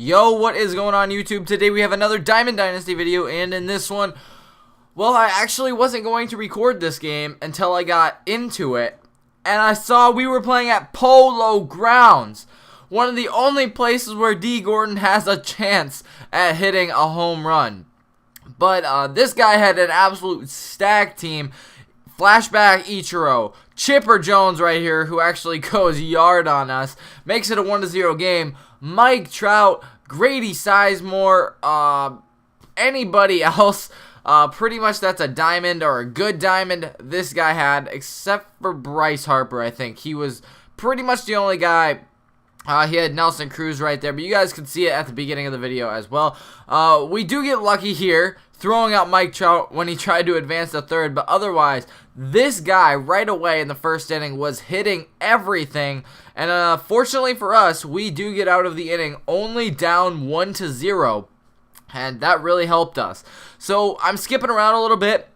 Yo, what is going on YouTube? Today we have another Diamond Dynasty video, and in this one, well, I actually wasn't going to record this game until I got into it, and I saw we were playing at Polo grounds, one of the only places where D. Gordon has a chance at hitting a home run. But this guy had an absolute stacked team. Flashback Ichiro, Chipper Jones right here, who actually goes yard on us, makes it a 1-0 game. Mike Trout, Grady Sizemore, anybody else, pretty much that's a diamond or a good diamond this guy had, except for Bryce Harper. I think he was pretty much the only guy. He had Nelson Cruz right there, but you guys can see it at the beginning of the video as well. We do get lucky here, throwing out Mike Trout when he tried to advance to third, but otherwise, this guy right away in the first inning was hitting everything, and fortunately for us, we do get out of the inning only down 1-0, and that really helped us. So I'm skipping around a little bit.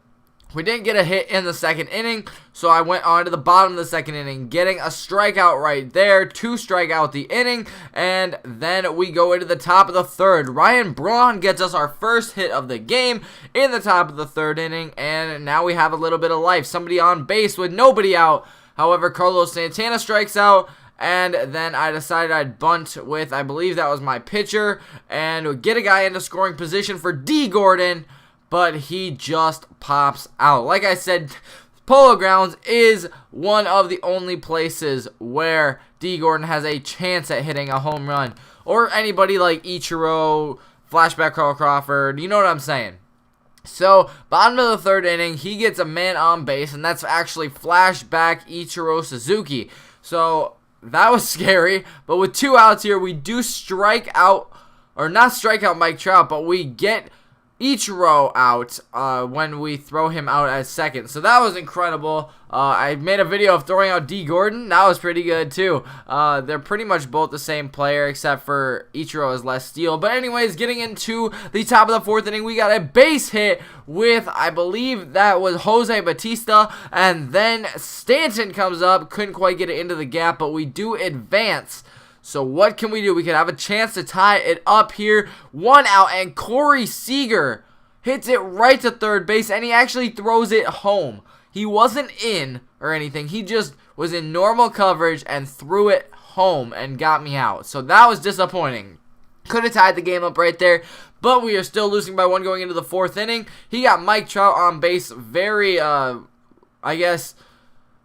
We didn't get a hit in the second inning, so I went on to the bottom of the second inning, getting a strikeout right there to strike out the inning, and then we go into the top of the third. Ryan Braun gets us our first hit of the game in the top of the third inning, and now we have a little bit of life. Somebody on base with nobody out. However, Carlos Santana strikes out, and then I decided I'd bunt with, I believe that was my pitcher, and get a guy into scoring position for D. Gordon, but he just pops out. Like I said, Polo Grounds is one of the only places where D. Gordon has a chance at hitting a home run. Or anybody like Ichiro, Flashback Carl Crawford, you know what I'm saying. So, bottom of the third inning, he gets a man on base, and that's actually Flashback Ichiro Suzuki. So, that was scary, but with 2 outs here, we do strike out, or not strike out Mike Trout, but we get Ichiro out when we throw him out as second. So that was incredible. I made a video of throwing out D. Gordon. That was pretty good too. They're pretty much both the same player, except for Ichiro has less steal. But anyways, getting into the top of the fourth inning, we got a base hit with, I believe that was Jose Batista, and then Stanton comes up. Couldn't quite get it into the gap, but we do advance. So what can we do? We could have a chance to tie it up here. 1 out, and Corey Seager hits it right to third base, and he actually throws it home. He wasn't in or anything. He just was in normal coverage and threw it home and got me out. So that was disappointing. Could have tied the game up right there, but we are still losing by 1 going into the fourth inning. He got Mike Trout on base. Very, I guess,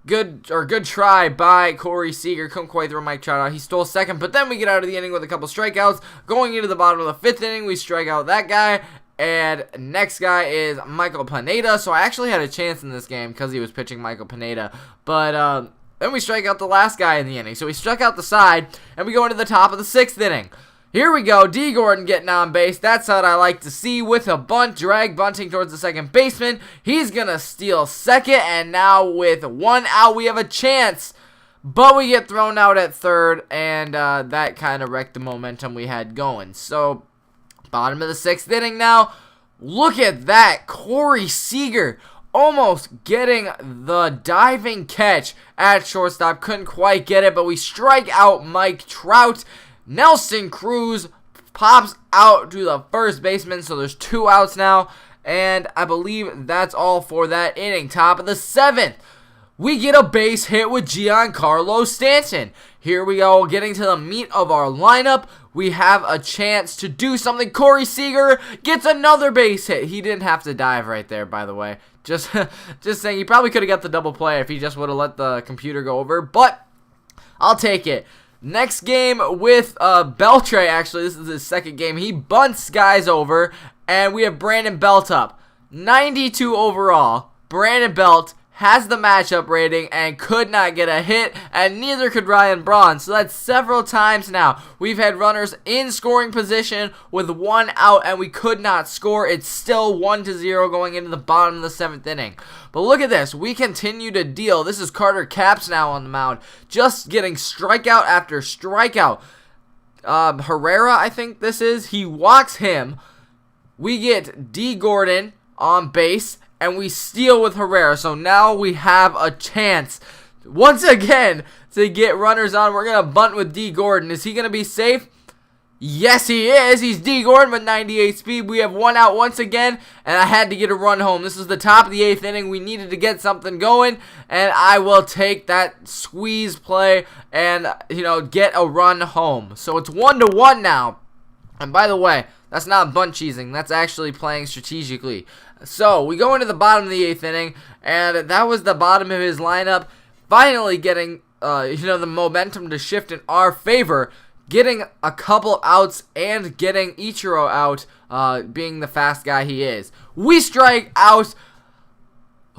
good try by Corey Seager. Couldn't quite throw Mike Trout out. He stole second, but then we get out of the inning with a couple strikeouts. Going into the bottom of the fifth inning, we strike out that guy, and next guy is Michael Pineda. So I actually had a chance in this game because he was pitching Michael Pineda, but then we strike out the last guy in the inning. So we struck out the side, and we go into the top of the sixth inning. Here we go, D. Gordon getting on base. That's what I like to see with a bunt, drag bunting towards the second baseman. He's going to steal second, and now with 1 out, we have a chance. But we get thrown out at third, and that kind of wrecked the momentum we had going. So, bottom of the sixth inning now. Look at that, Corey Seager almost getting the diving catch at shortstop. Couldn't quite get it, but we strike out Mike Trout. Nelson Cruz pops out to the first baseman, so there's 2 outs now, and I believe that's all for that inning. Top of the seventh, we get a base hit with Giancarlo Stanton. Here we go, getting to the meat of our lineup. We have a chance to do something. Corey Seager gets another base hit. He didn't have to dive right there, by the way. Just saying, he probably could have got the double play if he just would have let the computer go over, but I'll take it. Next game with Beltre, actually, this is his second game. He bunts guys over, and we have Brandon Belt up. 92 overall. Brandon Belt has the matchup rating and could not get a hit, and neither could Ryan Braun. So that's several times now. We've had runners in scoring position with 1 out, and we could not score. It's still 1-0 going into the bottom of the seventh inning. But look at this. We continue to deal. This is Carter Capps now on the mound, just getting strikeout after strikeout. Herrera, I think this is. He walks him. We get D. Gordon on base, and we steal with Herrera. So now we have a chance once again to get runners on. We're going to bunt with D. Gordon. Is he going to be safe? Yes, he is. He's D. Gordon with 98 speed. We have one out once again, and I had to get a run home. This is the top of the 8th inning. We needed to get something going, and I will take that squeeze play and, get a run home. So it's 1-1 now. And by the way, that's not bunt cheesing. That's actually playing strategically. So we go into the bottom of the 8th inning, and that was the bottom of his lineup. Finally getting, the momentum to shift in our favor. Getting a couple outs and getting Ichiro out, being the fast guy he is. We strike out.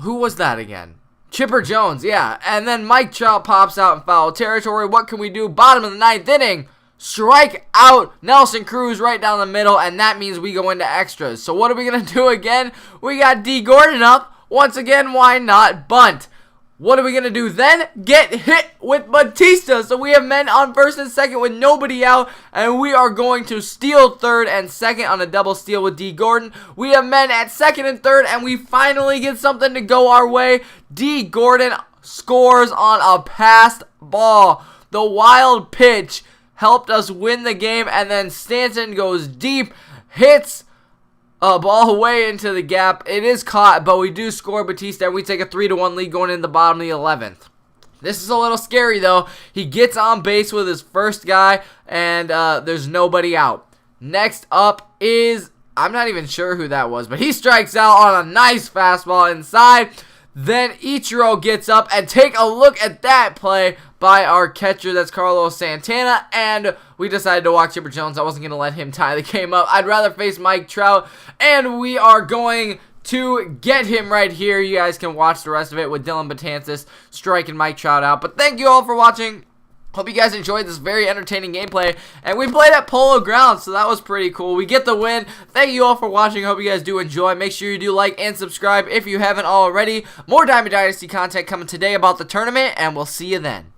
Who was that again? Chipper Jones, yeah. And then Mike Trout pops out in foul territory. What can we do? Bottom of the 9th inning. Strike out Nelson Cruz right down the middle, and that means we go into extras. So what are we going to do again? We got D. Gordon up. Once again, why not bunt? What are we going to do then? Get hit with Batista. So we have men on first and second with nobody out. And we are going to steal third and second on a double steal with D. Gordon. We have men at second and third. And we finally get something to go our way. D. Gordon scores on a passed ball. The wild pitch helped us win the game. And then Stanton goes deep. Hits a ball away into the gap. It is caught, but we do score Batista, and we take a 3-1 lead going in the bottom of the 11th. This is a little scary, though. He gets on base with his first guy, and there's nobody out. Next up is, I'm not even sure who that was, but he strikes out on a nice fastball inside. Then Ichiro gets up, and take a look at that play by our catcher. That's Carlos Santana, and we decided to walk Chipper Jones. I wasn't going to let him tie the game up. I'd rather face Mike Trout, and we are going to get him right here. You guys can watch the rest of it with Dylan Betances striking Mike Trout out. But thank you all for watching. Hope you guys enjoyed this very entertaining gameplay. And we played at Polo Grounds, so that was pretty cool. We get the win. Thank you all for watching. Hope you guys do enjoy. Make sure you do like and subscribe if you haven't already. More Diamond Dynasty content coming today about the tournament, and we'll see you then.